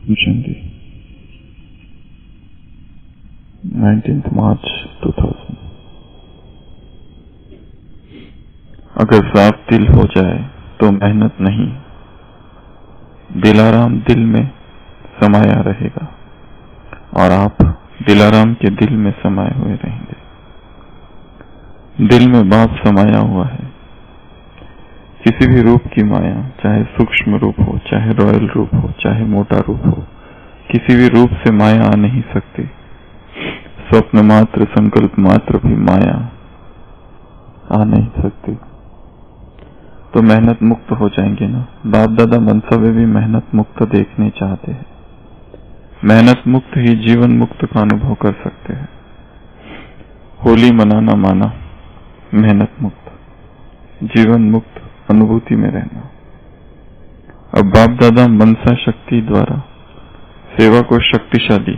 शांति 19 मार्च 2000। अगर साफ दिल हो जाए तो मेहनत नहीं, दिलाराम दिल में समाया रहेगा और आप दिलाराम के दिल में समाये हुए रहेंगे। दिल में बाप समाया हुआ है। किसी भी रूप की माया, चाहे सूक्ष्म रूप हो, चाहे रॉयल रूप हो, चाहे मोटा रूप हो, किसी भी रूप से माया आ नहीं सकती। स्वप्न मात्र, संकल्प मात्र भी माया आ नहीं सकती। तो मेहनत मुक्त हो जाएंगे ना। बाप दादा मनसा वे भी मेहनत मुक्त देखने चाहते हैं। मेहनत मुक्त ही जीवन मुक्त का अनुभव कर सकते हैं। होली मनाना माना मेहनत मुक्त, जीवन मुक्त अनुभूति में रहना। अब बाप दादा मनसा शक्ति द्वारा सेवा को शक्तिशाली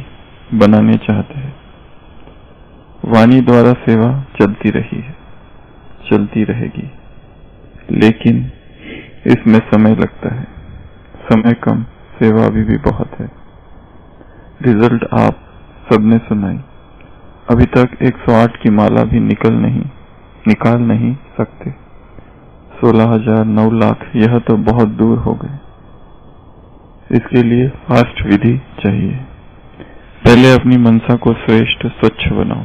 बनाने चाहते हैं। वाणी द्वारा सेवा चलती रही है, चलती रहेगी, लेकिन इसमें समय लगता है। समय कम, सेवा अभी भी बहुत है। रिजल्ट आप सबने सुनाई। अभी तक 108 की माला भी निकाल नहीं सकते। 16,000, 9 लाख, यह तो बहुत दूर हो गए। इसके लिए फास्ट विधि चाहिए। पहले अपनी मनसा को श्रेष्ठ स्वच्छ बनाओ।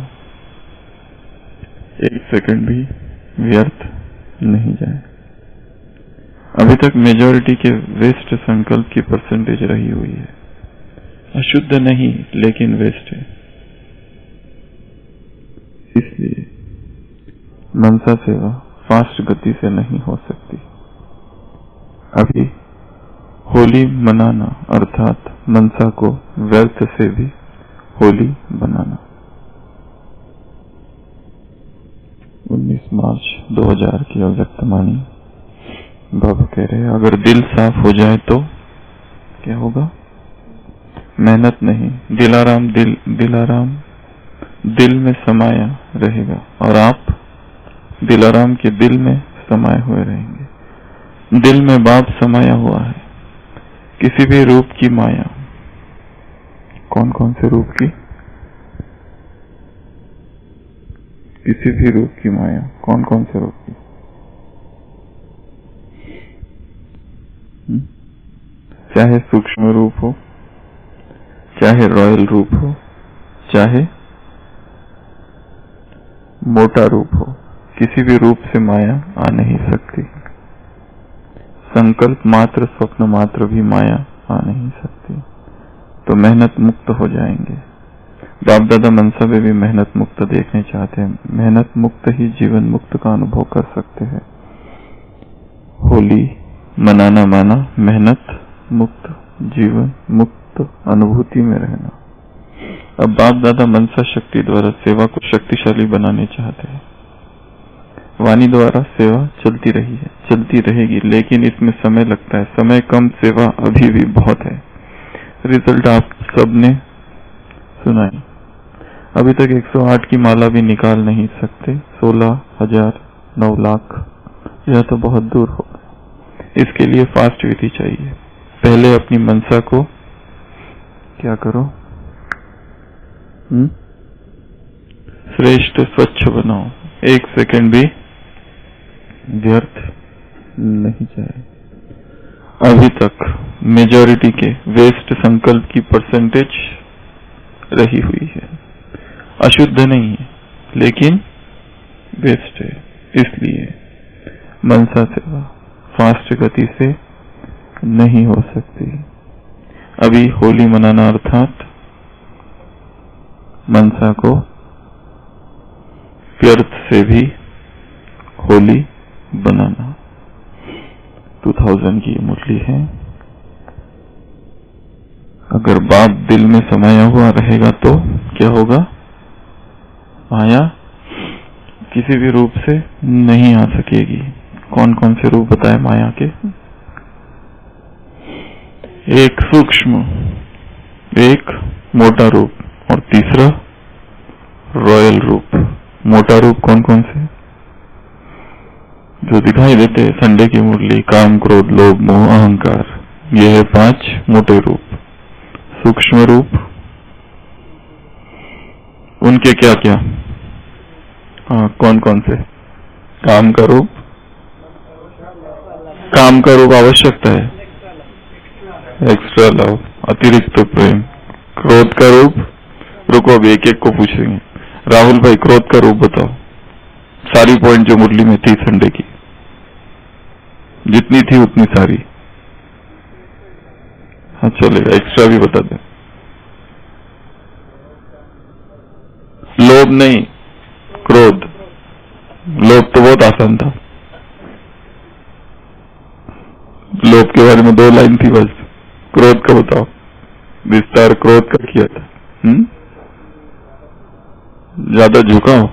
1 सेकंड भी व्यर्थ नहीं जाए। अभी तक मेजॉरिटी के वेस्ट संकल्प की परसेंटेज रही हुई है। अशुद्ध नहीं, लेकिन वेस्ट है। इसलिए मनसा सेवा फास्ट गति से नहीं हो सकती। अभी होली मनाना अर्थात मनसा को व्यर्थ से भी होली बनाना। 19 मार्च 2000 की अव्यक्तवाणी। बाबा कह रहे हैं अगर दिल साफ हो जाए तो क्या होगा? मेहनत नहीं, दिलाराम दिल में समाया रहेगा और आप दिलाराम के दिल में समाये हुए रहेंगे। दिल में बाप समाया हुआ है। किसी भी रूप की माया, कौन कौन से रूप की? किसी भी रूप की माया, कौन कौन से रूप की? चाहे सूक्ष्म रूप हो, चाहे रॉयल रूप हो, चाहे मोटा रूप हो, किसी भी रूप से माया आ नहीं सकती। संकल्प मात्र, स्वप्न मात्र भी माया आ नहीं सकती। तो मेहनत मुक्त हो जाएंगे। बाप दादा मनसा वे भी मेहनत मुक्त देखने चाहते हैं। मेहनत मुक्त ही जीवन मुक्त का अनुभव कर सकते हैं। होली मनाना माना मेहनत मुक्त, जीवन मुक्त अनुभूति में रहना। अब बाप दादा मनसा शक्ति द्वारा सेवा को शक्तिशाली बनाने चाहते हैं। वाणी द्वारा सेवा चलती रही है, चलती रहेगी, लेकिन इसमें समय लगता है। समय कम, सेवा अभी भी बहुत है। रिजल्ट आप सबने सुनाई। अभी तक 108 की माला भी निकाल नहीं सकते। 16,000, 9 लाख, यह तो बहुत दूर हो गए। इसके लिए फास्ट विधि चाहिए। पहले अपनी मनसा को क्या करो? श्रेष्ठ स्वच्छ बनाओ। 1 सेकंड भी व्यर्थ नहीं जाए। अभी तक मेजॉरिटी के वेस्ट संकल्प की परसेंटेज रही हुई है। अशुद्ध नहीं है, लेकिन वेस्ट है। इसलिए मनसा सेवा फास्ट गति से नहीं हो सकती। अभी होली मनाना अर्थात मनसा को व्यर्थ से भी होली बनाना। 2000 की मुरली है। अगर बाप दिल में समाया हुआ रहेगा तो क्या होगा? माया किसी भी रूप से नहीं आ सकेगी। कौन कौन से रूप बताए माया के? एक सूक्ष्म, एक मोटा रूप और तीसरा रॉयल रूप। मोटा रूप कौन कौन से जो दिखाई देते हैं? संडे की मुरली, काम, क्रोध, लोभ, मोह, अहंकार, ये है 5 मोटे रूप। सूक्ष्म रूप, उनके क्या क्या? हाँ, कौन कौन से? काम का रूप, काम का रूप आवश्यकता है, एक्स्ट्रा लव, अतिरिक्त प्रेम। क्रोध का रूप, रुको अभी एक एक को पूछेंगे। राहुल भाई क्रोध का रूप बताओ, सारी पॉइंट जो मुरली में थी संडे की, जितनी थी उतनी सारी। हाँ चलेगा, एक्स्ट्रा भी बता दें। लोभ नहीं, क्रोध। लोभ तो बहुत आसान था, लोभ के बारे में 2 लाइन थी बस। क्रोध का बताओ, विस्तार क्रोध का किया था। ज्यादा झुकाओ,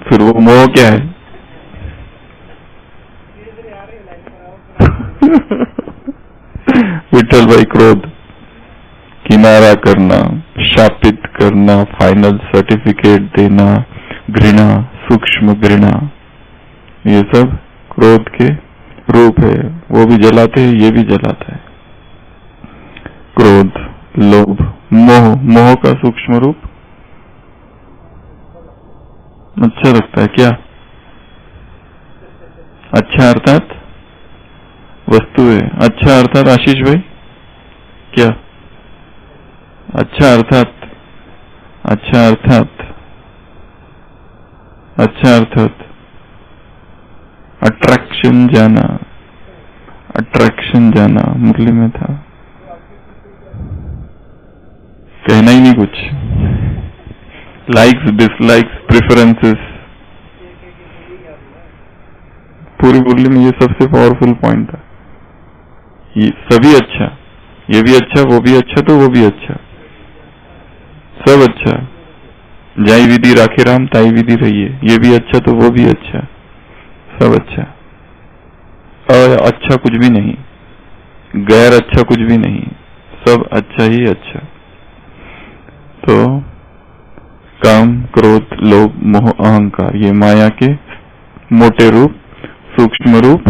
फिर वो मोह क्या है? विठल भाई क्रोध, किनारा करना, शापित करना, फाइनल सर्टिफिकेट देना, घृणा, सूक्ष्म घृणा, ये सब क्रोध के रूप है। वो भी जलाते हैं, ये भी जलाता है। क्रोध, लोभ, मोह। मोह का सूक्ष्म रूप अच्छा लगता है क्या? अच्छा अर्थात वस्तु है। अच्छा अर्थात आशीष भाई क्या? अच्छा अर्थात, अच्छा अर्थात, अच्छा अर्थात अट्रैक्शन जाना, अट्रैक्शन जाना मुरली में था। कहना ही नहीं कुछ। लाइक्स, डिसलाइक्स, प्रेफरेंसेस, पूरी मुरली में ये सबसे पावरफुल पॉइंट था। ये सभी अच्छा, ये भी अच्छा, वो भी अच्छा, तो वो भी अच्छा, सब अच्छा। जाई विधि राखे राम, ताई विधि रहिए, ये भी अच्छा तो वो भी अच्छा, सब अच्छा। और अच्छा कुछ भी नहीं, गैर अच्छा कुछ भी नहीं, सब अच्छा ही अच्छा। तो काम, क्रोध, लोभ, मोह, अहंकार, ये माया के मोटे रूप, सूक्ष्म रूप।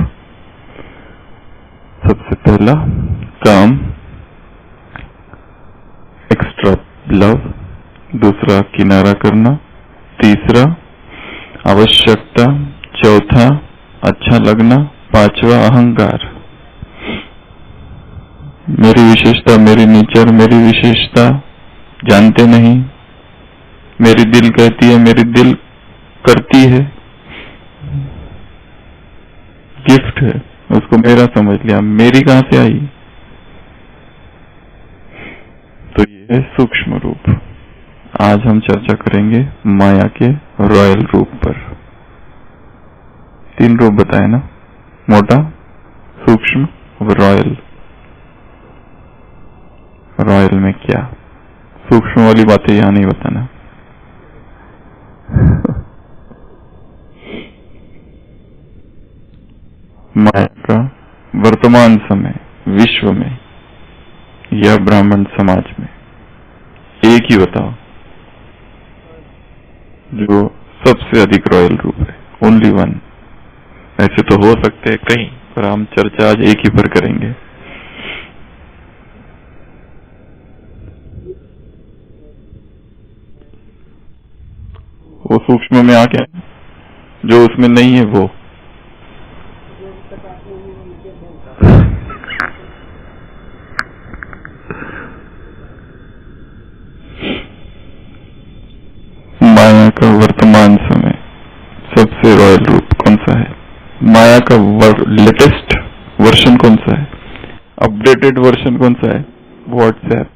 सबसे पहला काम, एक्स्ट्रा लव, दूसरा किनारा करना, तीसरा आवश्यकता, चौथा अच्छा लगना, पांचवा अहंकार। मेरी विशेषता, मेरी नेचर, मेरी विशेषता जानते नहीं। मेरी दिल कहती है, मेरी दिल करती है, गिफ्ट है, उसको मेरा समझ लिया, मेरी कहां से आई? तो ये है सूक्ष्म रूप। आज हम चर्चा करेंगे माया के रॉयल रूप पर। 3 रूप बताए ना, मोटा, सूक्ष्म और रॉयल। रॉयल में क्या? सूक्ष्म वाली बातें यहां नहीं बताना। माया का वर्तमान समय विश्व में या ब्राह्मण समाज में एक ही बताओ जो सबसे अधिक रॉयल रूप है, ओनली वन। ऐसे तो हो सकते हैं कई, पर हम चर्चा आज एक ही पर करेंगे। वो सूक्ष्म में आके जो उसमें नहीं है वो। माया का वर्तमान समय सबसे रॉयल रूप कौन सा है? माया का लेटेस्ट वर्जन कौन सा है? अपडेटेड वर्जन कौन सा है? व्हाट्सएप।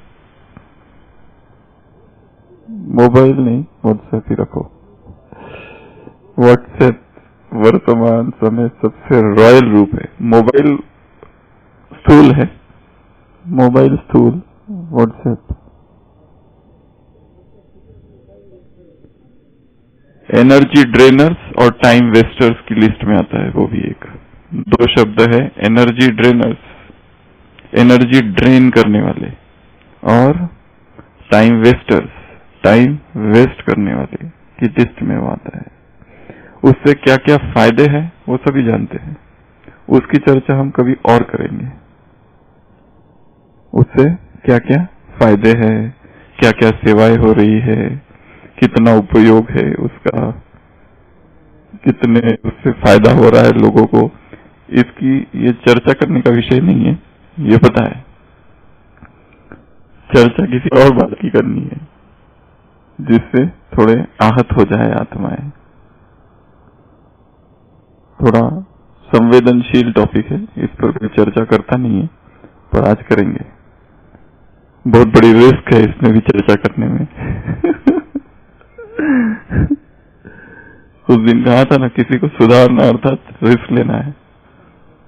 मोबाइल नहीं, व्हाट्सएप ही रखो। व्हाट्सएप वर्तमान समय सबसे रॉयल रूप है। मोबाइल स्थूल है, मोबाइल स्थूल, व्हाट्सएप एनर्जी ड्रेनर्स और टाइम वेस्टर्स की लिस्ट में आता है। वो भी एक 2 शब्द है, एनर्जी ड्रेनर्स, एनर्जी ड्रेन करने वाले, और टाइम वेस्टर्स, टाइम वेस्ट करने वाले की लिस्ट में वो आता है। उससे क्या क्या फायदे हैं वो सभी जानते हैं, उसकी चर्चा हम कभी और करेंगे। उससे क्या क्या फायदे हैं, क्या क्या सेवाएं हो रही है, कितना उपयोग है उसका, कितने उससे फायदा हो रहा है लोगों को, इसकी ये चर्चा करने का विषय नहीं है, ये पता है। चर्चा किसी और बात की करनी है जिससे थोड़े आहत हो जाए आत्माएं। थोड़ा संवेदनशील टॉपिक है, इस पर कोई चर्चा करता नहीं है, पर आज करेंगे। बहुत बड़ी रिस्क है इसमें भी चर्चा करने में। उस दिन कहा था ना, किसी को सुधारना अर्थात रिस्क लेना है,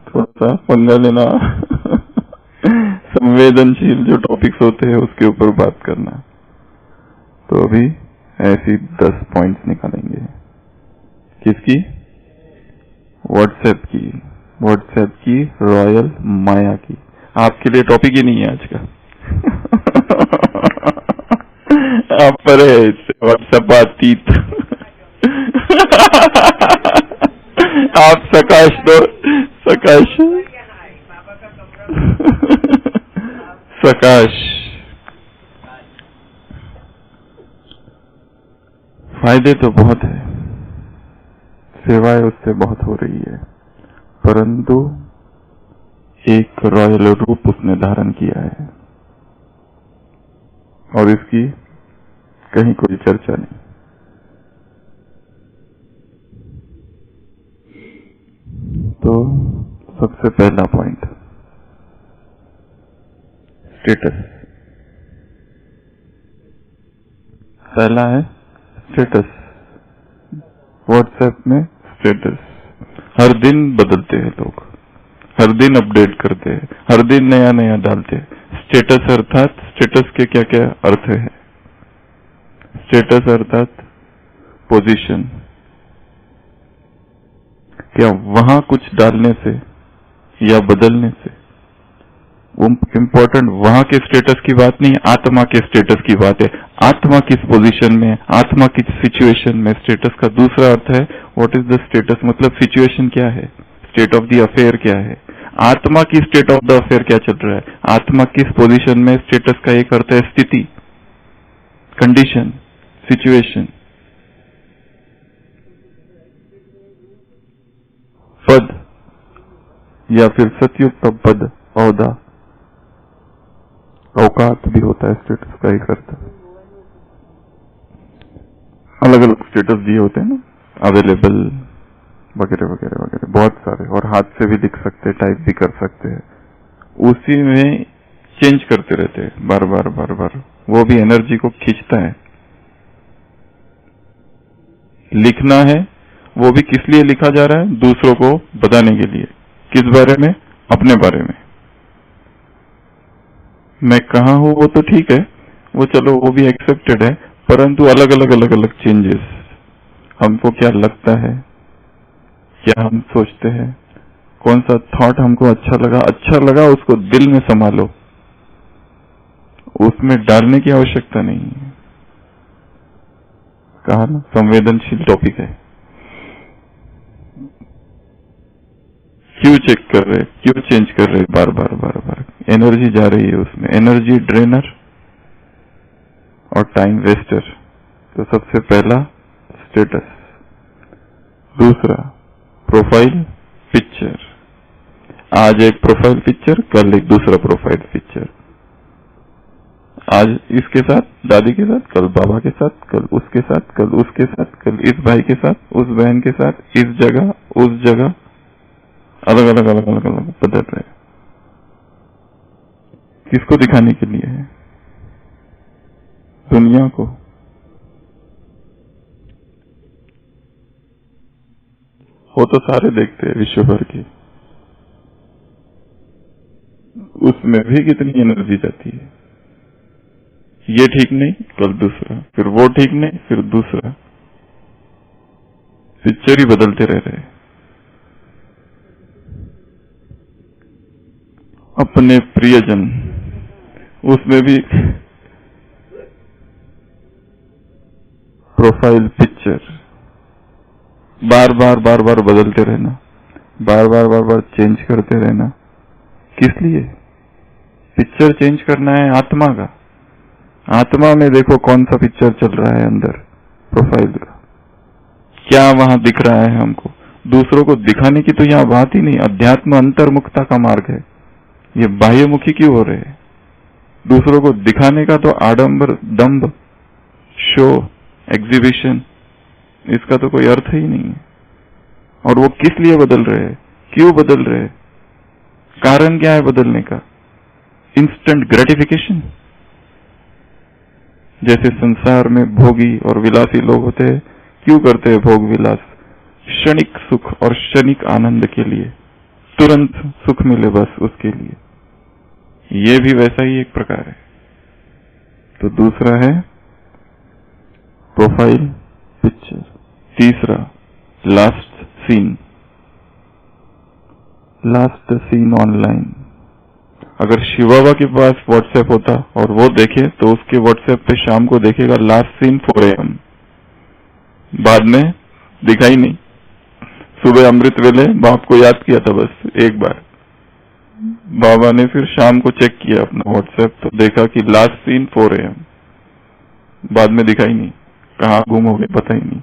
थोड़ा सा पंगा लेना। संवेदनशील जो टॉपिक्स होते हैं उसके ऊपर बात करना। तो अभी ऐसी 10 पॉइंट्स निकालेंगे। किसकी? व्हाट्सएप की रॉयल माया की। आपके लिए टॉपिक ही नहीं है आज का। आप पर है व्हाट्सएप अतीत। आप सकाश दो, सकाश सकाश। फायदे तो बहुत है, सेवाएं उससे बहुत हो रही है, परंतु एक रॉयल रूप उसने धारण किया है और इसकी कहीं कोई चर्चा नहीं। तो सबसे पहला पॉइंट, स्टेटस। पहला है स्टेटस। व्हाट्सएप में स्टेटस हर दिन बदलते हैं लोग, हर दिन अपडेट करते हैं, हर दिन नया नया डालते हैं। स्टेटस अर्थात स्टेटस के क्या क्या अर्थ है? स्टेटस अर्थात पोजीशन। क्या वहां कुछ डालने से या बदलने से वो इम्पोर्टेंट वहां के स्टेटस की बात नहीं, आत्मा के स्टेटस की बात है। आत्मा किस पोजीशन में, आत्मा किस सिचुएशन में। स्टेटस का दूसरा अर्थ है व्हाट इज द स्टेटस, मतलब सिचुएशन क्या है, स्टेट ऑफ द अफेयर क्या है, आत्मा की स्टेट ऑफ द अफेयर क्या चल रहा है, आत्मा किस पोजीशन में। स्टेटस का एक अर्थ है स्थिति, कंडीशन, सिचुएशन। पद या फिर सतयुक्त पद, औदा, औकात भी होता है स्टेटस का एक अर्थ। अलग अलग स्टेटस दिए होते हैं ना, अवेलेबल वगैरह वगैरह वगैरह, बहुत सारे, और हाथ से भी लिख सकते हैं, टाइप भी कर सकते हैं। उसी में चेंज करते रहते हैं बार बार बार बार, वो भी एनर्जी को खींचता है। लिखना है वो भी किस लिए लिखा जा रहा है? दूसरों को बताने के लिए। किस बारे में? अपने बारे में। मैं कहाँ हूं वो तो ठीक है, वो चलो वो भी एक्सेप्टेड है, परंतु अलग अलग चेंजेस। हमको क्या लगता है, क्या हम सोचते हैं, कौन सा थॉट हमको अच्छा लगा उसको दिल में संभालो, उसमें डालने की आवश्यकता नहीं है। कहा ना, संवेदनशील टॉपिक है। क्यों चेक कर रहे, क्यों चेंज कर रहे बार बार बार बार? एनर्जी जा रही है उसमें, एनर्जी ड्रेनर और टाइम वेस्टर। तो सबसे पहला स्टेटस। दूसरा प्रोफाइल पिक्चर। आज एक प्रोफाइल पिक्चर, कल एक दूसरा प्रोफाइल पिक्चर। आज इसके साथ, दादी के साथ, कल बाबा के साथ, कल उसके साथ, कल उसके साथ, कल इस भाई के साथ, उस बहन के साथ, इस जगह उस जगह, अलग अलग बदल रहे। किसको दिखाने के लिए है? दुनिया को। वो तो सारे देखते हैं विश्व भर की, उसमें भी कितनी एनर्जी जाती है। ये ठीक नहीं, कल दूसरा, फिर वो ठीक नहीं, फिर दूसरा। पिक्चर ही बदलते रह रहे। अपने प्रियजन, उसमें भी प्रोफाइल पिक्चर, बार बार बदलते रहना, बार बार चेंज करते रहना। किस लिए? पिक्चर चेंज करना है आत्मा का, आत्मा में देखो कौन सा पिक्चर चल रहा है अंदर प्रोफाइल का, क्या वहां दिख रहा है हमको। दूसरों को दिखाने की तो यहाँ बात ही नहीं। अध्यात्म अंतर्मुखता का मार्ग है, ये बाह्यमुखी क्यों हो रहे हैं? दूसरों को दिखाने का तो आडंबर, दंभ, शो, एग्जीबिशन, इसका तो कोई अर्थ ही नहीं है। और वो किस लिए बदल रहे हैं, क्यों बदल रहे हैं, कारण क्या है बदलने का? Instant gratification. जैसे संसार में भोगी और विलासी लोग होते हैं, क्यों करते हैं भोग विलास? क्षणिक सुख और क्षणिक आनंद के लिए, तुरंत सुख मिले बस उसके लिए। ये भी वैसा ही एक प्रकार है। तो दूसरा है प्रोफाइल पिक्चर। तीसरा last seen, last seen online. अगर शिव बाबा के पास व्हाट्सएप होता और वो देखे तो उसके व्हाट्सएप पे शाम को देखेगा लास्ट सीन 4 AM, बाद में दिखाई नहीं। सुबह अमृत वेले बाप को याद किया था बस एक बार, बाबा ने फिर शाम को चेक किया अपना व्हाट्सएप तो देखा कि लास्ट सीन 4 AM, बाद में दिखाई नहीं, कहाँ गुम हो गए पता ही नहीं।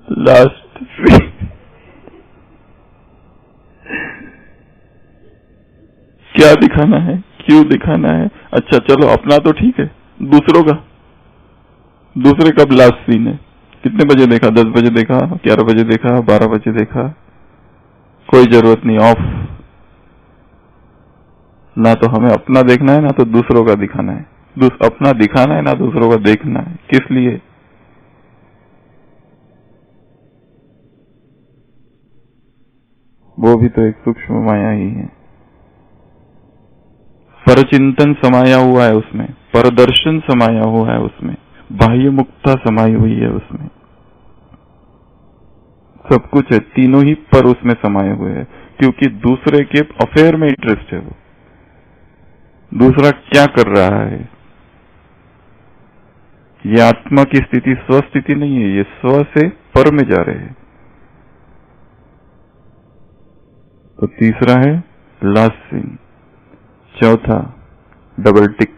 लास्ट सीन क्या दिखाना है, क्यों दिखाना है? अच्छा चलो अपना तो ठीक है, दूसरों का, दूसरे कब लास्ट सीन है, कितने बजे देखा, 10 बजे देखा, 11 बजे देखा, 12 बजे देखा, कोई जरूरत नहीं, ऑफ। ना तो हमें अपना देखना है ना तो दूसरों का दिखाना है। अपना दिखाना है ना दूसरों का देखना है। किस लिए? वो भी तो एक सूक्ष्म माया ही है। परचिंतन समाया हुआ है उसमें, परदर्शन समाया हुआ है उसमें, बाह्य मुक्ता समाई हुई है उसमें, सब कुछ है। तीनों ही पर उसमें समाये हुए हैं, क्योंकि दूसरे के अफेयर में इंटरेस्ट है। वो दूसरा क्या कर रहा है, ये आत्मा की स्थिति स्वस्थिति नहीं है, ये स्व से पर में जा रहे हैं। तो तीसरा है लास्ट सीन। चौथा डबल टिक,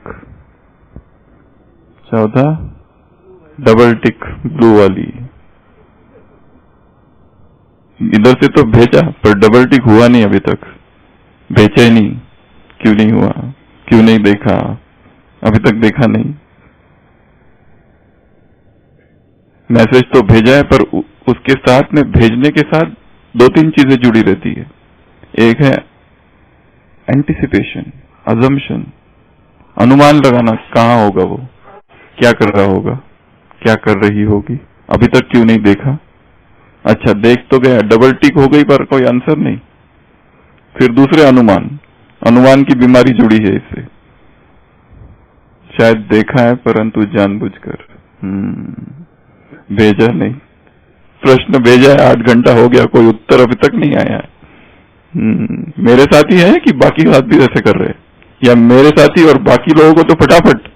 चौथा डबल टिक ब्लू वाली। इधर से तो भेजा पर डबल टिक हुआ नहीं अभी तक, बेचैनी क्यों नहीं हुआ, क्यों नहीं देखा, अभी तक देखा नहीं। मैसेज तो भेजा है पर उसके साथ में, भेजने के साथ 2-3 चीजें जुड़ी रहती है। एक है एंटिसिपेशन, अजम्पशन, अनुमान लगाना, कहाँ होगा वो, क्या कर रहा होगा, क्या कर रही होगी, अभी तक क्यों नहीं देखा। अच्छा देख तो गया, डबल टिक हो गई पर कोई आंसर नहीं। फिर दूसरे अनुमान, अनुमान की बीमारी जुड़ी है इससे, शायद देखा है परंतु जानबूझकर भेजा नहीं। प्रश्न भेजा है, 8 घंटा हो गया, कोई उत्तर अभी तक नहीं आया है। मेरे साथी है कि बाकी साथ भी ऐसे कर रहे हैं, या मेरे साथी और बाकी लोगों को तो फटाफट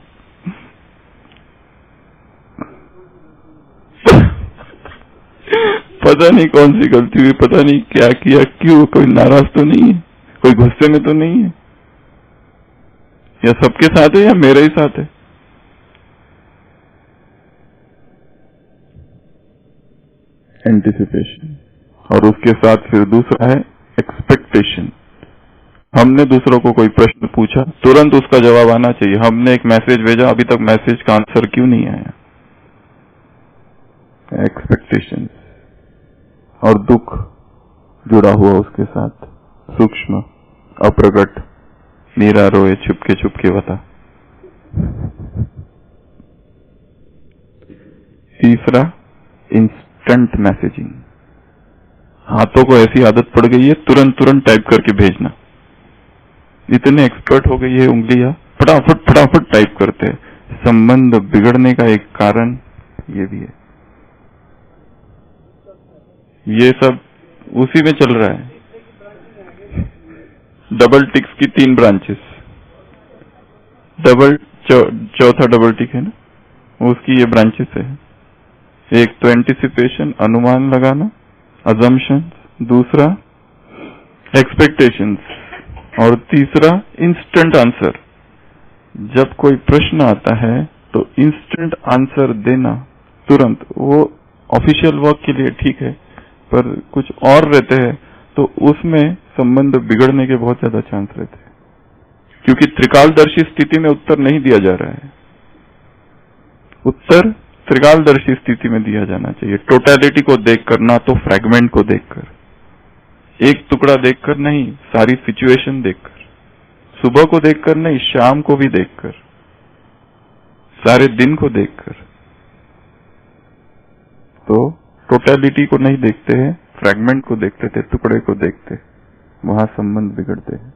पता नहीं कौन सी गलती हुई, पता नहीं क्या किया, क्यों, कोई नाराज तो नहीं है, कोई गुस्से में तो नहीं है, या सबके साथ है या मेरे ही साथ है। एंटिसिपेशन। और उसके साथ फिर दूसरा है एक्सपेक्टेशन। हमने दूसरों को कोई प्रश्न पूछा, तुरंत उसका जवाब आना चाहिए। हमने एक मैसेज भेजा, अभी तक मैसेज का आंसर क्यों नहीं आया। एक्सपेक्टेशन। और दुख जुड़ा हुआ उसके साथ, सूक्ष्म, अप्रगट, नीरा रोए छुपके छुपके बता। तीसरा इंस्टेंट मैसेजिंग। हाथों को ऐसी आदत पड़ गई है तुरंत तुरंत टाइप करके भेजना, इतने एक्सपर्ट हो गई है उंगलियां, फटाफट फटाफट टाइप करते हैं। संबंध बिगड़ने का एक कारण ये भी है। ये सब उसी में चल रहा है। डबल टिक्स की 3 ब्रांचेस, चौथा डबल टिक है ना, उसकी ये ब्रांचेस है। एक तो एंटिसिपेशन, अनुमान लगाना, अजम्पशन, दूसरा एक्सपेक्टेशंस, और तीसरा इंस्टेंट आंसर। जब कोई प्रश्न आता है तो इंस्टेंट आंसर देना तुरंत, वो ऑफिशियल वर्क के लिए ठीक है, पर कुछ और रहते हैं तो उसमें संबंध बिगड़ने के बहुत ज्यादा चांस रहते हैं, क्योंकि त्रिकालदर्शी स्थिति में उत्तर नहीं दिया जा रहा है। उत्तर त्रिकालदर्शी स्थिति में दिया जाना चाहिए, टोटलिटी को देखकर, ना तो फ्रैगमेंट को देखकर, एक टुकड़ा देखकर नहीं, सारी सिचुएशन देखकर, सुबह को देखकर नहीं, शाम को भी देखकर, सारे दिन को देखकर। तो टोटलिटी को नहीं देखते हैं, फ्रैगमेंट को देखते थे, टुकड़े को देखते, वहां संबंध बिगड़ते हैं।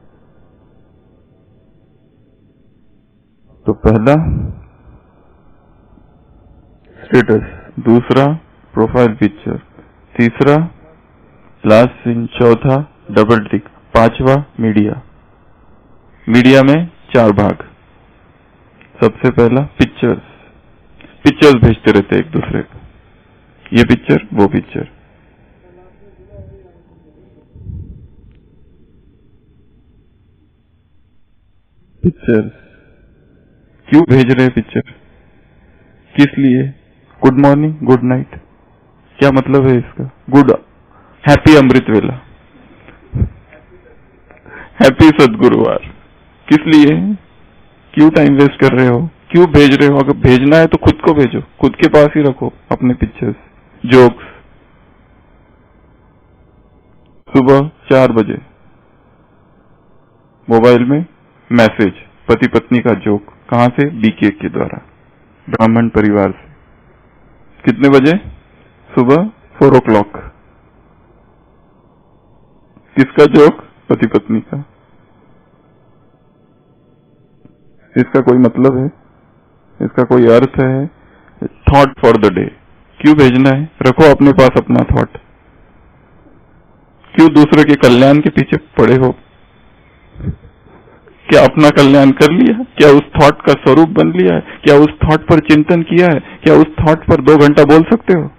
तो पहला स्टेटस, दूसरा प्रोफाइल पिक्चर, तीसरा लास्ट सीन, चौथा डबल टिक, पांचवा मीडिया। मीडिया में 4 भाग। सबसे पहला पिक्चर्स भेजते रहते एक दूसरे को, ये पिक्चर वो पिक्चर। पिक्चर्स क्यों भेज रहे पिक्चर, किस लिए? गुड मॉर्निंग, गुड नाइट, क्या मतलब है इसका? गुड, हैप्पी अमृत वेला, हैप्पी सदगुरुवार, किस लिए? क्यों टाइम वेस्ट कर रहे हो, क्यों भेज रहे हो? अगर भेजना है तो खुद को भेजो, खुद के पास ही रखो अपने पिक्चर्स, जोक्स। सुबह 4 बजे मोबाइल में मैसेज, पति पत्नी का जोक, कहां से? बीके के द्वारा, ब्राह्मण परिवार से। कितने बजे? सुबह 4 o'clock। किसका जोक? पति पत्नी का। इसका कोई मतलब है, इसका कोई अर्थ है? Thought for the day. क्यों भेजना है? रखो अपने पास अपना थॉट। क्यों दूसरे के कल्याण के पीछे पड़े हो? क्या अपना कल्याण कर लिया? क्या उस थॉट का स्वरूप बन लिया है? क्या उस थॉट पर चिंतन किया है? क्या उस थॉट पर 2 घंटा बोल सकते हो?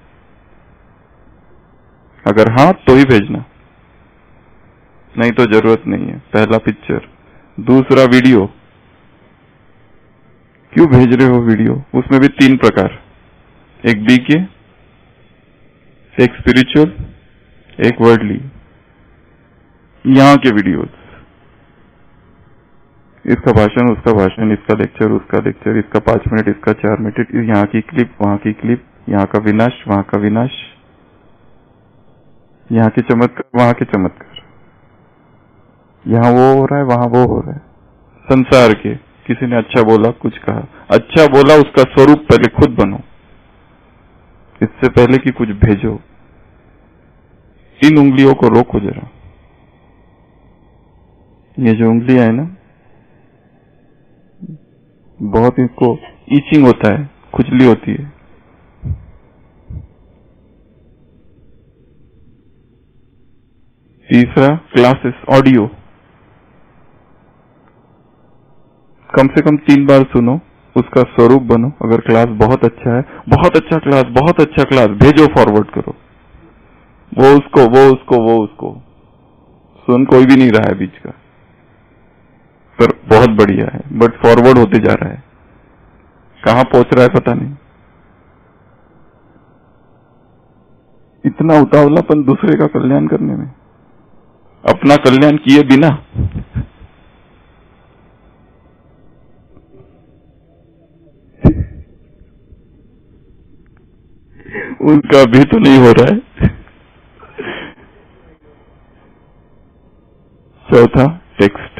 अगर हाँ तो ही भेजना, नहीं तो जरूरत नहीं है। पहला पिक्चर, दूसरा वीडियो। क्यों भेज रहे हो वीडियो? उसमें भी 3 प्रकार, एक बीके, एक स्पिरिचुअल, एक वर्ल्डली। यहाँ के वीडियोस, इसका भाषण, उसका भाषण, इसका लेक्चर, उसका लेक्चर, इसका 5 मिनट, इसका 4 मिनट, यहाँ की क्लिप, वहां की क्लिप, यहाँ का विनाश, वहां का विनाश, यहाँ के चमत्कार, वहां के चमत्कार, यहाँ वो हो रहा है, वहां वो हो रहा है। संसार के, किसी ने अच्छा बोला, कुछ कहा, अच्छा बोला, उसका स्वरूप पहले खुद बनो, इससे पहले कि कुछ भेजो। इन उंगलियों को रोको जरा। ये जो उंगलियां है ना, बहुत इनको ईचिंग होता है, खुजली होती है। तीसरा क्लासेस, ऑडियो, कम से कम 3 बार सुनो, उसका स्वरूप बनो। अगर क्लास बहुत अच्छा है, बहुत अच्छा क्लास, बहुत अच्छा क्लास, भेजो, फॉरवर्ड करो। वो उसको, वो उसको, वो उसको। सुन कोई भी नहीं रहा है बीच का, पर बहुत बढ़िया है, बट फॉरवर्ड होते जा रहा है, कहां पहुंच रहा है पता नहीं। इतना उतावलापन दूसरे का कल्याण करने में, अपना कल्याण किए बिना। उनका भी तो नहीं हो रहा है। चौथा टेक्स्ट,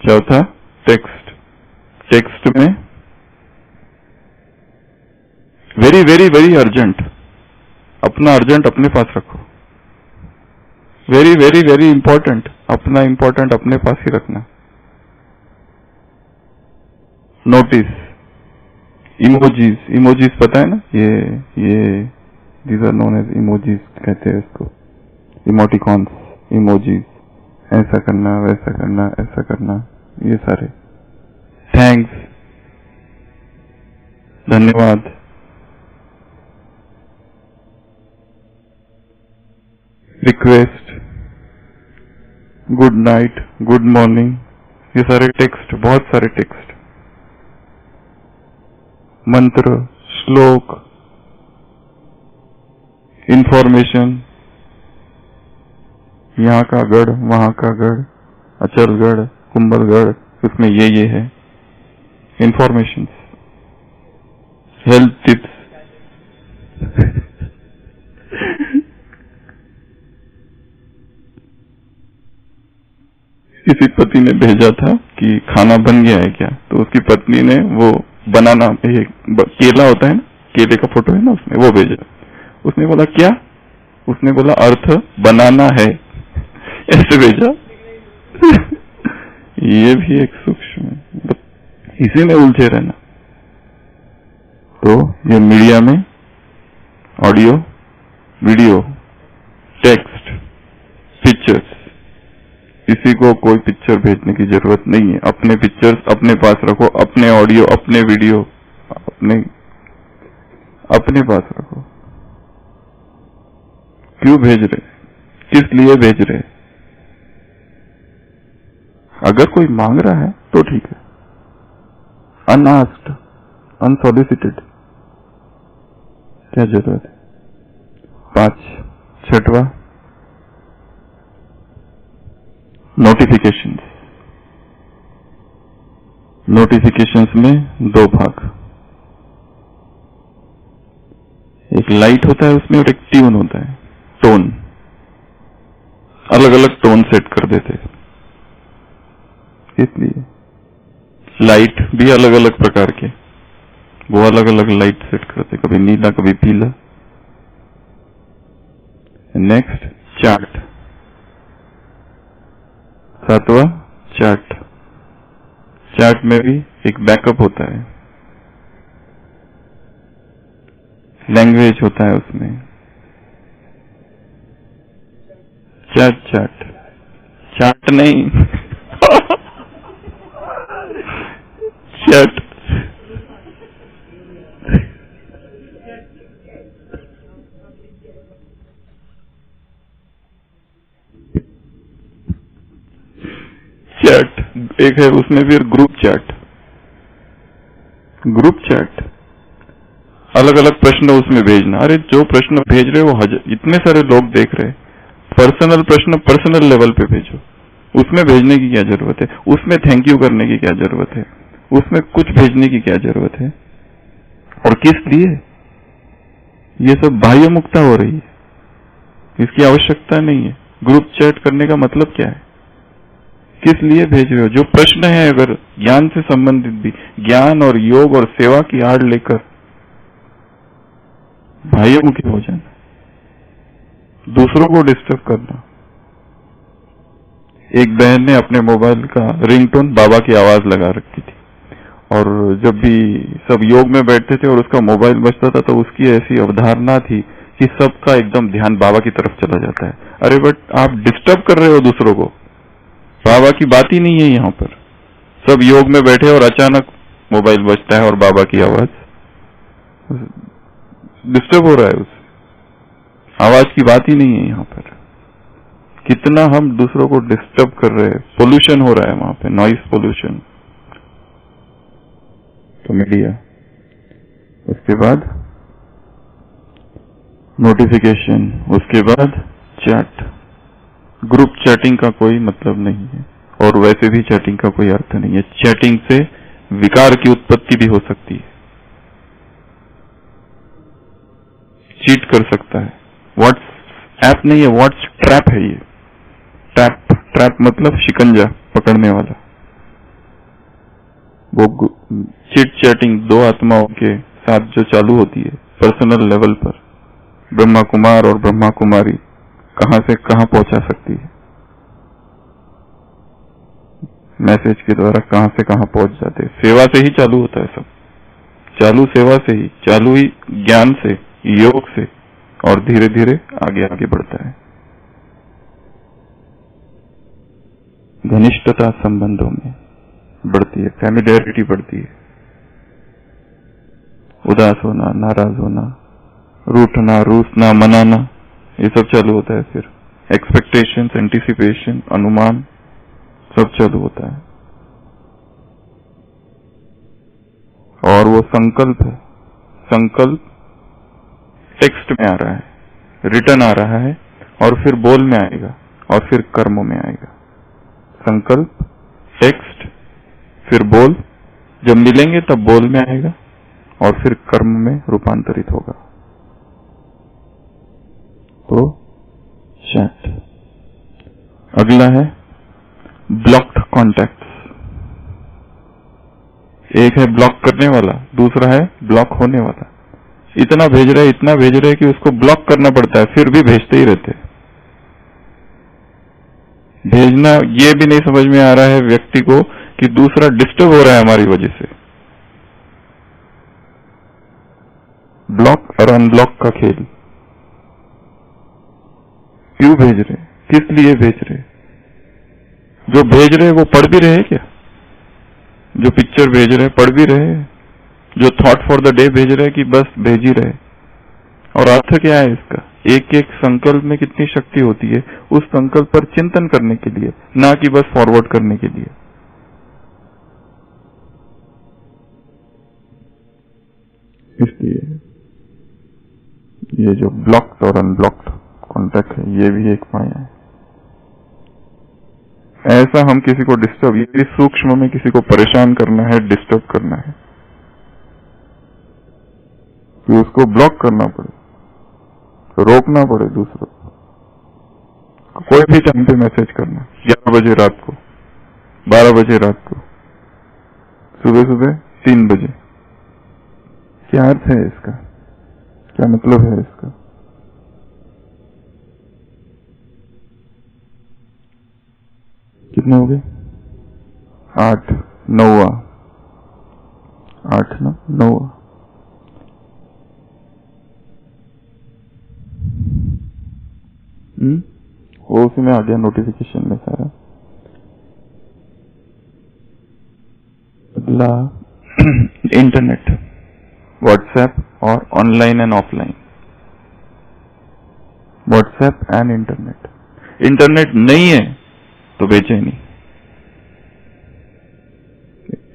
चौथा टेक्स्ट। टेक्स्ट में वेरी वेरी वेरी अर्जेंट, अपना अर्जेंट अपने पास रखो। वेरी वेरी वेरी इंपॉर्टेंट, अपना इंपॉर्टेंट अपने पास ही रखना। नोटिस, इमोजीज, इमोजीज पता है ना, ये these are known as emojis कहते हैं इसको, इमोटिकॉन्स, इमोजीज। ऐसा करना, वैसा करना, ऐसा करना, ये सारे। थैंक्स, धन्यवाद, request, good night, good morning, ये सारे टेक्स्ट, बहुत सारे टेक्स्ट, मंत्र, श्लोक, इंफॉर्मेशन, यहाँ का गढ़, वहां का गढ़, अचलगढ़, कुंभलगढ़, उसमें ये है, इंफॉर्मेशन, हेल्थ टिप्स, किसी पति ने भेजा था कि खाना बन गया है क्या, तो उसकी पत्नी ने वो बनाना, केला होता है ना, केले का फोटो है ना उसमें, वो भेजा। उसने बोला क्या? उसने बोला अर्थ बनाना है, ऐसे भेजा। ये भी एक सूक्ष्म है, इसी में उलझे रहना। तो ये मीडिया में ऑडियो, वीडियो, टेक्स्ट, पिक्चर्स, किसी को कोई पिक्चर भेजने की जरूरत नहीं है। अपने पिक्चर्स अपने पास रखो, अपने ऑडियो, अपने वीडियो अपने पास रखो। क्यों भेज रहे, किस लिए भेज रहे? अगर कोई मांग रहा है तो ठीक है, अनआस्क्ड, अनसॉलिसिटेड क्या जरूरत है? 5, 6वां, नोटिफिकेशंस। नोटिफिकेशंस में 2 भाग, एक लाइट होता है उसमें और एक ट्यून होता है, टोन। अलग अलग टोन सेट कर देते हैं, इसलिए लाइट भी अलग अलग प्रकार के, वो अलग अलग लाइट सेट करते, कभी नीला कभी पीला। नेक्स्ट चार्ट, 7वां चार्ट। चार्ट में भी एक बैकअप होता है, लैंग्वेज होता है उसमें। चार्ट चार्ट नहीं चार्ट चैट एक है, उसमें फिर ग्रुप चैट। ग्रुप चैट अलग अलग प्रश्न उसमें भेजना। अरे जो प्रश्न भेज रहे वो इतने सारे लोग देख रहे, पर्सनल प्रश्न पर्सनल लेवल पे भेजो। उसमें भेजने की क्या जरूरत है? उसमें थैंक यू करने की क्या जरूरत है? उसमें कुछ भेजने की क्या जरूरत है? और किस लिए? ये सब बाह्य मुक्ता हो रही है, इसकी आवश्यकता नहीं है। ग्रुप चैट करने का मतलब क्या है? किस लिए भेज रहे हो? जो प्रश्न है अगर ज्ञान से संबंधित भी, ज्ञान और योग और सेवा की आड़ लेकर बाह्यमुखी हो जाना, दूसरों को डिस्टर्ब करना। एक बहन ने अपने मोबाइल का रिंगटोन बाबा की आवाज लगा रखी थी, और जब भी सब योग में बैठते थे और उसका मोबाइल बजता था तो उसकी ऐसी अवधारणा थी कि सबका एकदम ध्यान बाबा की तरफ चला जाता है। अरे बट आप डिस्टर्ब कर रहे हो दूसरों को, बाबा की बात ही नहीं है यहाँ पर। सब योग में बैठे और अचानक मोबाइल बजता है और बाबा की आवाज, डिस्टर्ब हो रहा है, उस आवाज की बात ही नहीं है यहाँ पर। कितना हम दूसरों को डिस्टर्ब कर रहे हैं, पोल्यूशन हो रहा है वहां पे, नॉइस पोल्यूशन। तो मीडिया, उसके बाद नोटिफिकेशन, उसके बाद चैट। ग्रुप चैटिंग का कोई मतलब नहीं है, और वैसे भी चैटिंग का कोई अर्थ नहीं है। चैटिंग से विकार की उत्पत्ति भी हो सकती है, चीट कर सकता है। व्हाट्सएप नहीं है, व्हाट्स ट्रैप है ये। ट्रैप मतलब शिकंजा पकड़ने वाला। वो चिट चैटिंग 2 आत्माओं के साथ जो चालू होती है पर्सनल लेवल पर, ब्रह्मा कुमार और ब्रह्मा कुमारी कहां से कहां पहुंचा सकती है, मैसेज के द्वारा कहां से कहां पहुंच जाते हैं। सेवा से ही चालू होता है सब, चालू सेवा से ही, चालू ही ज्ञान से, योग से, और धीरे धीरे आगे आगे बढ़ता है। घनिष्ठता संबंधों में बढ़ती है, फैमिलियरिटी बढ़ती है। उदास होना, नाराज होना, रूठना, रूसना, मनाना, ये सब चालू होता है। फिर एक्सपेक्टेशन, एंटिसिपेशन, अनुमान सब चालू होता है। और वो संकल्प है, संकल्प टेक्स्ट में आ रहा है, रिटर्न आ रहा है, और फिर बोल में आएगा, और फिर कर्म में आएगा। संकल्प, टेक्स्ट, फिर बोल, जब मिलेंगे तब बोल में आएगा और फिर कर्म में रूपांतरित होगा। तो चैट। अगला है ब्लॉक्ड कॉन्टैक्ट्स। एक है ब्लॉक करने वाला, दूसरा है ब्लॉक होने वाला। इतना भेज रहे, इतना भेज रहे कि उसको ब्लॉक करना पड़ता है, फिर भी भेजते ही रहते हैं। भेजना ये भी नहीं समझ में आ रहा है व्यक्ति को कि दूसरा डिस्टर्ब हो रहा है हमारी वजह से। ब्लॉक और अनब्लॉक का खेल। क्यों भेज रहे, किस लिए भेज रहे? जो भेज रहे वो पढ़ भी रहे क्या? जो पिक्चर भेज रहे पढ़ भी रहे? जो थॉट फॉर द डे भेज रहे कि बस भेज ही रहे? और अर्थ क्या है इसका? एक एक संकल्प में कितनी शक्ति होती है उस संकल्प पर चिंतन करने के लिए, ना कि बस फॉरवर्ड करने के लिए। इसलिए ये जो ब्लॉक्ड और अनब्लॉक्ड कॉन्टैक्ट है, ये भी एक माया है। ऐसा हम किसी को डिस्टर्ब, ये सूक्ष्म में किसी को परेशान करना है, डिस्टर्ब करना है, कि उसको ब्लॉक करना पड़े, रोकना पड़े दूसरों को। कोई भी टाइम पे मैसेज करना, 11 बजे रात को, 12 बजे रात को, सुबह सुबह 3 बजे। क्या अर्थ है इसका? क्या मतलब है इसका? कितने हो गए? 8, 9, 8 ना 9। वो उसमें आ गया नोटिफिकेशन में सारा। अगला इंटरनेट, व्हाट्सएप और online and offline. WhatsApp and internet. Internet नहीं है तो बेचैनी,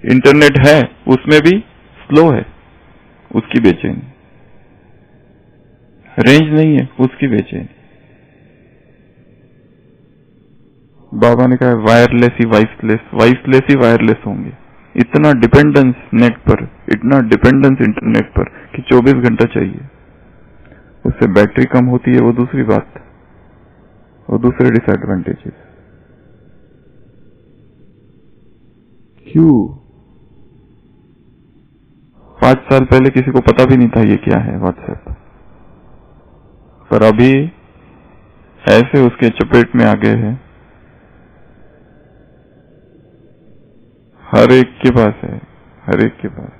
इंटरनेट है उसमें भी स्लो है, उसकी बेचैनी। रेंज नहीं है, उसकी बेचैनी। बाबा ने कहा वायरलेस ही वाइसलेस, वाइसलेस ही वायरलेस होंगे। इतना डिपेंडेंस नेट पर, इतना डिपेंडेंस इंटरनेट पर कि 24 घंटा चाहिए। उससे बैटरी कम होती है, वो दूसरी बात, वो दूसरे डिसएडवांटेजेस। क्यों? 5 साल पहले किसी को पता भी नहीं था ये क्या है व्हाट्सएप, पर अभी ऐसे उसके चपेट में आ गए हैं। हर एक के पास है, हर एक के पास।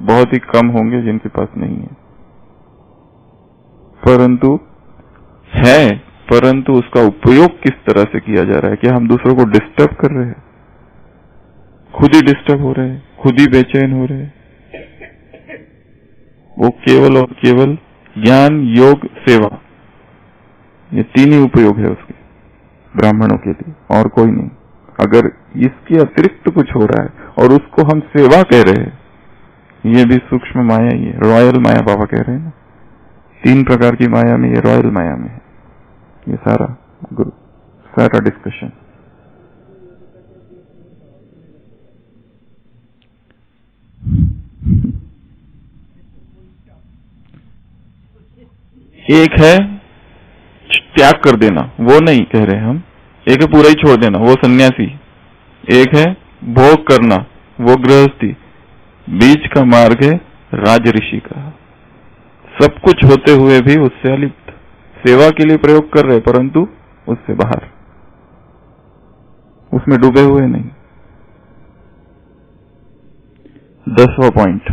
बहुत ही कम होंगे जिनके पास नहीं है, परंतु है, परंतु उसका उपयोग किस तरह से किया जा रहा है? क्या हम दूसरों को डिस्टर्ब कर रहे हैं? खुद ही डिस्टर्ब हो रहे हैं, खुद ही बेचैन हो रहे हैं। वो केवल और केवल ज्ञान, योग, सेवा, ये 3 ही उपयोग है उसके, ब्राह्मणों के लिए, और कोई नहीं। अगर इसके अतिरिक्त कुछ हो रहा है और उसको हम सेवा कह रहे हैं, ये भी सूक्ष्म माया ही है, रॉयल माया बाबा कह रहे हैं ना। 3 प्रकार की माया में ये रॉयल माया में है। ये सारा डिस्कशन। एक है त्याग कर देना, वो नहीं कह रहे हम। एक है पूरा ही छोड़ देना, वो सन्यासी। एक है भोग करना, वो गृहस्थी। बीच का मार्ग है राज ऋषि का। सब कुछ होते हुए भी उससे अलिप्त, सेवा के लिए प्रयोग कर रहे परंतु उससे बाहर, उसमें डूबे हुए नहीं। 10वां पॉइंट,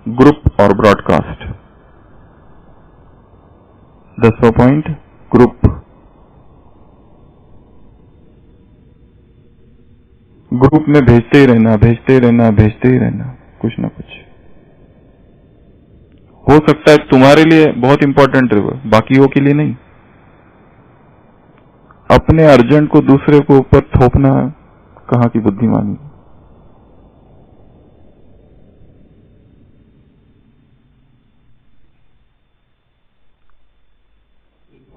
ग्रुप और ब्रॉडकास्ट। 10वां पॉइंट, ग्रुप। ग्रुप में भेजते ही रहना, भेजते ही रहना, भेजते ही रहना, कुछ ना कुछ। हो सकता है तुम्हारे लिए बहुत इंपॉर्टेंट है वो, बाकियों के लिए नहीं। अपने अर्जेंट को दूसरे को ऊपर थोपना कहाँ की बुद्धिमानी।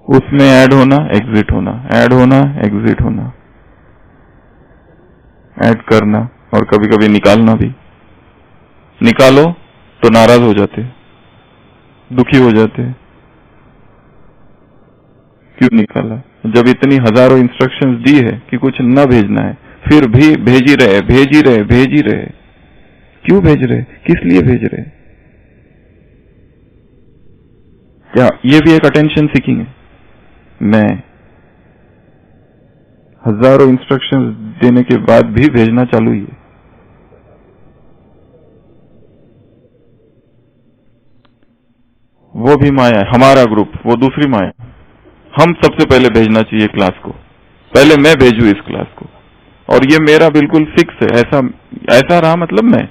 उसमें ऐड होना, एग्जिट होना, ऐड होना, एग्जिट होना, ऐड करना और कभी कभी निकालना भी। निकालो तो नाराज हो जाते, दुखी हो जाते, क्यों निकाला? जब इतनी हजारों इंस्ट्रक्शंस दी है कि कुछ न भेजना है, फिर भी भेज ही रहे, भेज ही रहे, भेज ही रहे। क्यों भेज रहे? किस लिए भेज रहे? क्या ये भी एक अटेंशन सीकिंग है? मैं हजारों इंस्ट्रक्शंस देने के बाद भी भेजना चालू ही है। वो भी माया है, हमारा ग्रुप वो दूसरी माया। हम सबसे पहले भेजना चाहिए क्लास को, पहले मैं भेजू इस क्लास को, और ये मेरा बिल्कुल फिक्स है। ऐसा रहा मतलब मैं,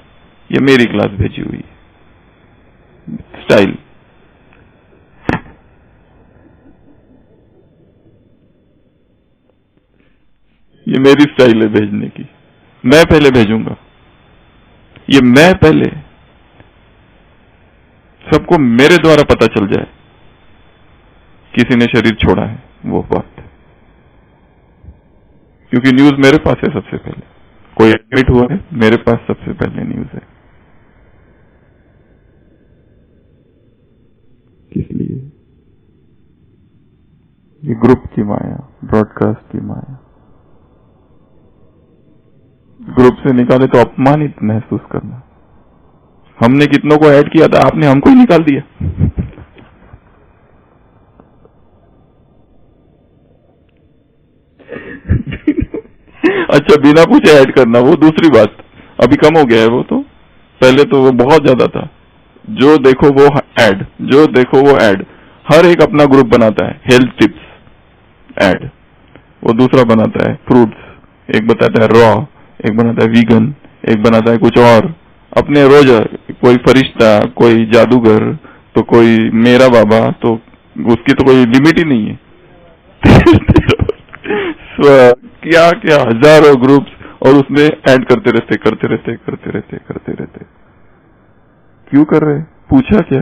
ये मेरी क्लास भेजी हुई है स्टाइल। ये मेरी स्टाइल है भेजने की, मैं पहले भेजूंगा। ये मैं पहले, सबको मेरे द्वारा पता चल जाए किसी ने शरीर छोड़ा है वो बात, क्योंकि न्यूज मेरे पास है सबसे पहले। कोई एडमिट हुआ है, मेरे पास सबसे पहले न्यूज है। किस लिए? ये ग्रुप की माया, ब्रॉडकास्ट की माया। ग्रुप से निकाले तो अपमानित महसूस करना। हमने कितनों को ऐड किया था, आपने हमको ही निकाल दिया। अच्छा, बिना पूछे ऐड करना वो दूसरी बात, अभी कम हो गया है वो तो। पहले तो वो बहुत ज्यादा था, जो देखो वो ऐड, जो देखो वो ऐड। हर एक अपना ग्रुप बनाता है, हेल्थ टिप्स ऐड, वो दूसरा बनाता है फ्रूट्स, एक बताता है रॉ, एक बनाता है वीगन, एक बनाता है कुछ और अपने रोज। कोई फरिश्ता, कोई जादूगर, तो कोई मेरा बाबा, तो उसकी तो कोई लिमिट ही नहीं है। क्या क्या हजारों ग्रुप्स, और उसमें ऐड करते रहते, करते रहते, करते रहते, करते रहते। क्यों कर रहे? पूछा क्या?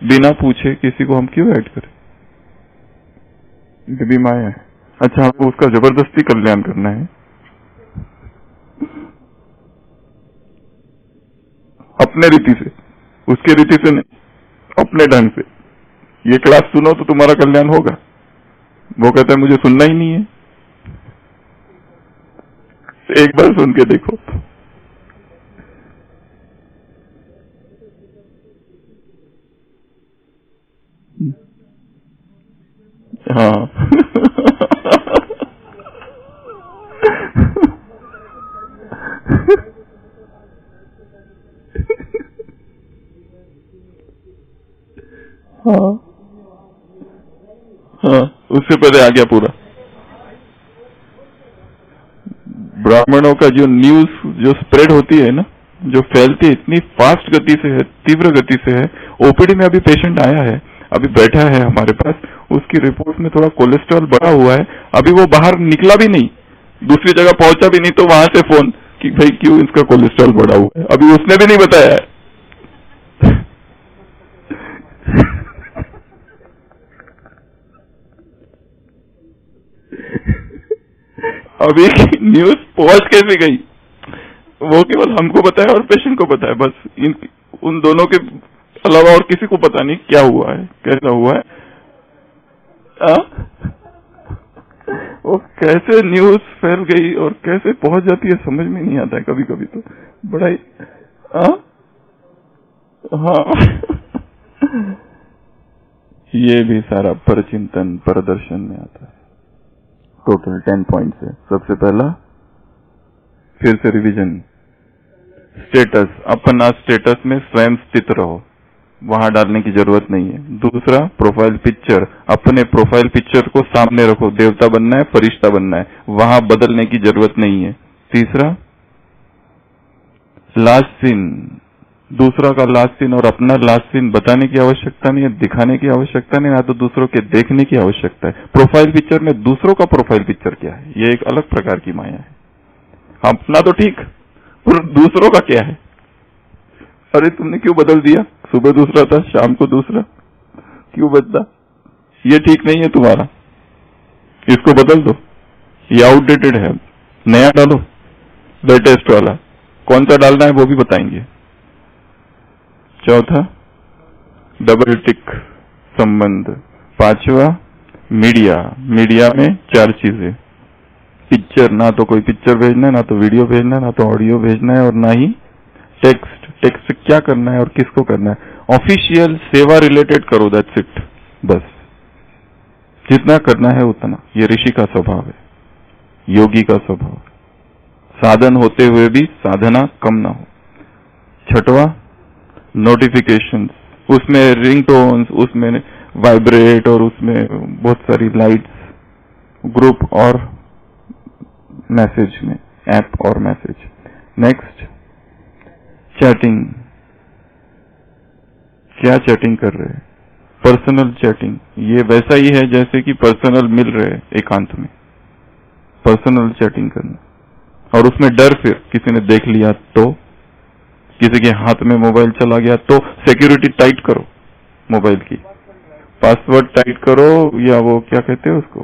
बिना पूछे किसी को हम क्यों ऐड करें? ये भी माया है। अच्छा, हमको उसका जबरदस्ती कल्याण करना है, अपने रीति से, उसके रीति से नहीं, अपने ढंग से। ये क्लास सुनो तो तुम्हारा कल्याण होगा। वो कहता है मुझे सुनना ही नहीं है। एक बार सुन के देखो। हाँ। हाँ हाँ, उससे पहले आ गया पूरा। ब्राह्मणों का जो न्यूज जो स्प्रेड होती है ना, जो फैलती है इतनी फास्ट गति से है, तीव्र गति से है। ओपीडी में अभी पेशेंट आया है, अभी बैठा है हमारे पास, उसकी रिपोर्ट में थोड़ा कोलेस्ट्रॉल बढ़ा हुआ है। अभी वो बाहर निकला भी नहीं, दूसरी जगह पहुंचा भी नहीं, तो वहां से फोन कि भाई क्यों इसका कोलेस्ट्रॉल बढ़ा हुआ है, अभी उसने भी नहीं बताया है। अभी न्यूज पहुंच कैसे गई वो केवल हमको पता है और पेशेंट को पता है, बस उन दोनों के अलावा और किसी को पता नहीं क्या हुआ है, कैसा हुआ है। वो कैसे न्यूज फैल गई और कैसे पहुंच जाती है समझ में नहीं आता है कभी कभी तो, बड़ा ही। हाँ। ये भी सारा परचिंतन परदर्शन में आता है। टोटल 10 पॉइंट्स है। सबसे पहला, फिर से रिवीजन, स्टेटस, अपना स्टेटस में स्वयं स्थित रहो, वहां डालने की जरूरत नहीं है। दूसरा, प्रोफाइल पिक्चर, अपने प्रोफाइल पिक्चर को सामने रखो, देवता बनना है, फरिश्ता बनना है, वहां बदलने की जरूरत नहीं है। तीसरा, लास्ट सीन, दूसरा का लास्ट सीन और अपना लास्ट सीन बताने की आवश्यकता नहीं है, दिखाने की आवश्यकता नहीं, ना तो दूसरों के देखने की आवश्यकता है। प्रोफाइल पिक्चर में दूसरों का प्रोफाइल पिक्चर क्या है, ये एक अलग प्रकार की माया है। अपना तो ठीक, पर दूसरों का क्या है? अरे तुमने क्यों बदल दिया, सुबह दूसरा था शाम को दूसरा, क्यों बदला? ये ठीक नहीं है तुम्हारा, इसको बदल दो, ये आउटडेटेड है, नया डालो, लेटेस्ट वाला। कौन सा डालना है वो भी बताएंगे। चौथा, डबल टिक संबंध। पांचवा, मीडिया। मीडिया में 4 चीजें, पिक्चर, ना तो कोई पिक्चर भेजना है, ना तो वीडियो भेजना है, ना तो ऑडियो भेजना है, और ना ही टेक्स्ट। टेक्स्ट क्या करना है और किसको करना है? ऑफिशियल सेवा रिलेटेड करो, दैट्स इट, बस। जितना करना है उतना। ये ऋषि का स्वभाव है, योगी का स्वभाव। साधन होते हुए भी साधना कम ना हो। छठवा, नोटिफिकेशंस, उसमें रिंगटोन्स, उसमें वाइब्रेट, और उसमें बहुत सारी लाइट्स, ग्रुप और मैसेज में, ऐप और मैसेज। Next, chatting. क्या चैटिंग कर रहे हैं? Personal chatting. ये वैसा ही है जैसे कि पर्सनल मिल रहे एकांत में, पर्सनल चैटिंग करना। और उसमें डर, फिर किसी ने देख लिया तो, किसी के हाथ में मोबाइल चला गया तो सिक्योरिटी टाइट करो मोबाइल की, पासवर्ड टाइट करो, या वो क्या कहते हैं उसको,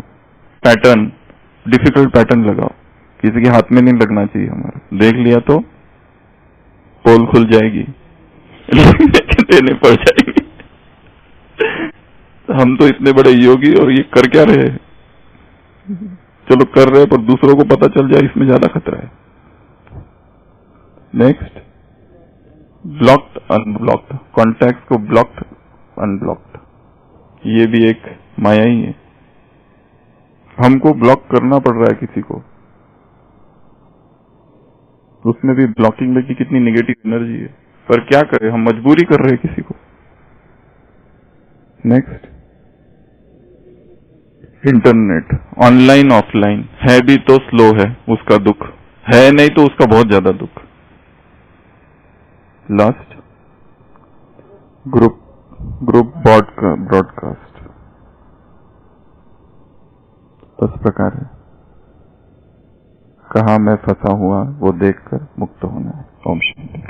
पैटर्न, डिफिकल्ट पैटर्न लगाओ। किसी के हाथ में नहीं लगना चाहिए हमारा, देख लिया तो पोल खुल जाएगी, देने पड़ जाएगी। हम तो इतने बड़े योगी और ये कर क्या रहे हैं? चलो कर रहे हैं, पर दूसरों को पता चल जाए, इसमें ज्यादा खतरा है। नेक्स्ट, ब्लॉक्ड अनब्लॉक्ड, कॉन्टैक्ट को ब्लॉक्ड अनब्लॉक्ड, ये भी एक माया ही है। हमको ब्लॉक करना पड़ रहा है किसी को, उसमें भी ब्लॉकिंग में की कितनी नेगेटिव एनर्जी है, पर क्या करें, हम मजबूरी कर रहे हैं किसी को। नेक्स्ट, इंटरनेट, ऑनलाइन ऑफलाइन है भी तो स्लो है, उसका दुख है, नहीं तो उसका बहुत ज्यादा दुख। Last, group broadcast. इस प्रकार है, कहाँ मैं फंसा हुआ वो देखकर मुक्त होना है। ओम शांति।